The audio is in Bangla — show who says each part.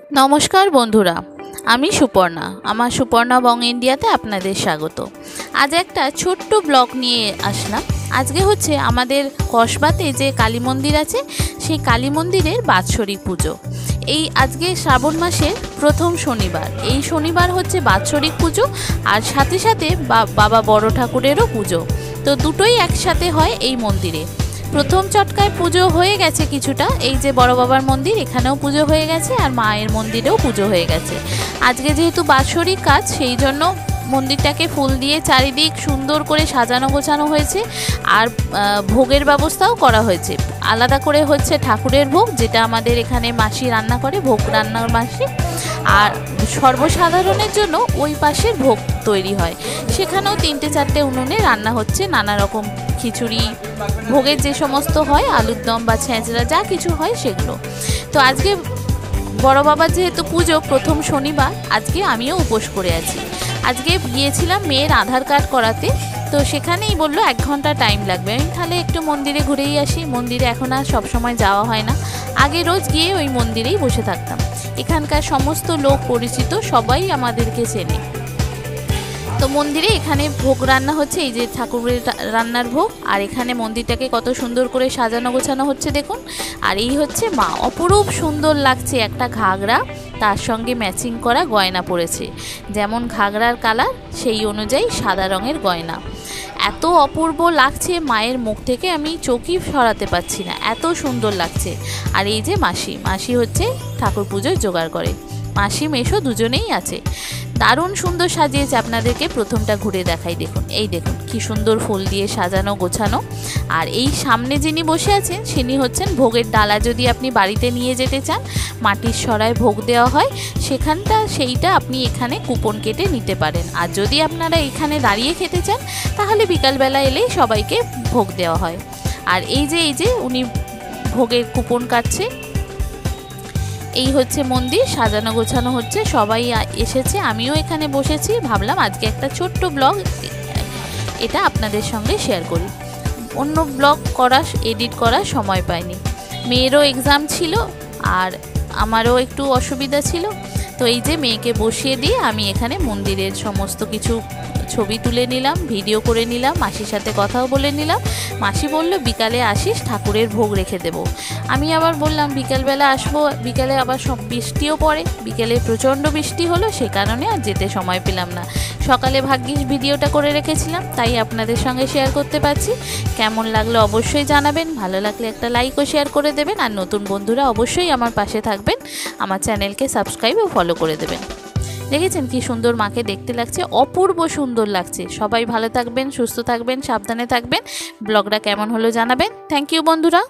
Speaker 1: नमस्कार बंधुरा आमी सुपर्णा आमार सुपर्णा बंग इंडियाते आपनादेर स्वागत। आज एक छोट्ट ब्लग निये आसलाम। आजके होच्छे आमादेर कस्बाते जे काली मंदिर आछे सेई काली मंदिरेर बात्सरिक पुजो। এই আজকে শ্রাবণ মাসের প্রথম শনিবার, এই শনিবার হচ্ছে বাৎসরিক পুজো আর সাথে সাথে বাবা বড় ঠাকুরেরও পুজো। তো দুটোই একসাথে হয় এই মন্দিরে। প্রথম চটকায় পুজো হয়ে গেছে কিছুটা, এই যে বড় বাবার মন্দির এখানেও পুজো হয়ে গেছে আর মায়ের মন্দিরেও পুজো হয়ে গেছে। আজকে যেহেতু বাৎসরিক কাজ সেই জন্য মন্দিরটাকে ফুল দিয়ে চারিদিক সুন্দর করে সাজানো গোছানো হয়েছে আর ভোগের ব্যবস্থাও করা হয়েছে। আলাদা করে হচ্ছে ঠাকুরের ভোগ, যেটা আমাদের এখানে মাসি রান্না করে, ভোগ রান্নার মাসি, আর সর্বসাধারণের জন্য ওই পাশের ভোগ তৈরি হয়। সেখানেও 3-4টে উনুনে রান্না হচ্ছে নানা রকম খিচুড়ি, ভোগের যে সমস্ত হয়, আলুর দম বা ছেঁচড়া যা কিছু হয় সেগুলো। তো আজকে বড় বাবার যেহেতু পুজো প্রথম শনিবার, আজকে আমিও উপোস করে আছি। আজকে গিয়েছিলাম মেয়ের আধার কার্ড করাতে, তো সেখানেই বললো 1 ঘন্টা টাইম লাগবে। আমি তাহলে একটু মন্দিরে ঘুরেই আসি। মন্দিরে এখন আর সবসময় যাওয়া হয় না, আগে রোজ গিয়ে ওই মন্দিরেই বসে থাকতাম। এখানকার সমস্ত লোক পরিচিত, সবাই আমাদেরকে চেনে। তো মন্দিরে এখানে ভোগ রান্না হচ্ছে, এই যে ঠাকুরের রান্নার ভোগ, আর এখানে মন্দিরটাকে কত সুন্দর করে সাজানো গোছানো হচ্ছে দেখুন। আর এই হচ্ছে মা, অপরূপ সুন্দর লাগছে। একটা ঘাগরা, তার সঙ্গে ম্যাচিং করা গয়না পরেছে, যেমন ঘাগরার কালার সেই অনুযায়ী সাদা রঙের গয়না। এত অপূর্ব লাগছে, মায়ের মুখ থেকে আমি চোখই সরাতে পারছি না, এত সুন্দর লাগছে। আর এই যে মাসি হচ্ছে ঠাকুর পুজোয় জোগাড় করে, মাসি মেশো দুজনেই আছে। দারুণ সুন্দর সাজিয়েছে। আপনাদেরকে প্রথমটা ঘুরে দেখাই, দেখুন এই দেখুন কি সুন্দর ফুল দিয়ে সাজানো গোছানো। আর এই সামনে যিনি বসে আছেন তিনি হচ্ছেন ভোগের ডালা। যদি আপনি বাড়িতে নিয়ে যেতে চান, মাটির সরায় ভোগ দেওয়া হয় সেইটা আপনি এখানে কুপন কেটে নিতে পারেন। আর যদি আপনারা এখানে দাঁড়িয়ে খেতে চান তাহলে বিকালবেলা এলেই সবাইকে ভোগ দেওয়া হয়। আর এই যে উনি ভোগের কুপন কাটছে। এই হচ্ছে মন্দির, সাজানো গোছানো হচ্ছে, সবাই এসেছে, আমিও এখানে বসেছি। ভাবলাম আজকে একটা ছোট্ট ব্লগ এটা আপনাদের সঙ্গে শেয়ার করি। অন্য ব্লগ এডিট করার সময় পাইনি, মেয়েরও এক্সাম ছিল আর আমারও একটু অসুবিধা ছিল। তো এই যে মেয়েকে বসিয়ে দিয়ে আমি এখানে মন্দিরের সমস্ত কিছু ছবি তুলে নিলাম, ভিডিও করে নিলাম, মাসির সাথে কথাও বলে নিলাম। মাসি বলল বিকালে আসিস, ঠাকুরের ভোগ রেখে দেবো। আমি আবার বললাম বিকালবেলা আসবো, বিকালে আবার সব বৃষ্টিও পড়ে, বিকেলে প্রচণ্ড বৃষ্টি হলো, সে কারণে আর যেতে সময় পেলাম না। সকালে ভাগ্যিস ভিডিওটা করে রেখেছিলাম, তাই আপনাদের সঙ্গে শেয়ার করতে পারছি। কেমন লাগলো অবশ্যই জানাবেন, ভালো লাগলে একটা লাইক ও শেয়ার করে দেবেন। আর নতুন বন্ধুরা অবশ্যই আমার পাশে থাকবেন, আমার চ্যানেলকে সাবস্ক্রাইব ও ফলো করে দেবেন। দেখেছেন কি সুন্দর মাকে দেখতে লাগছে, অপূর্ব সুন্দর লাগছে। সবাই ভালো থাকবেন, সুস্থ থাকবেন, সাবধানে থাকবেন। ব্লগটা কেমন হলো জানাবেন। থ্যাংক ইউ বন্ধুরা।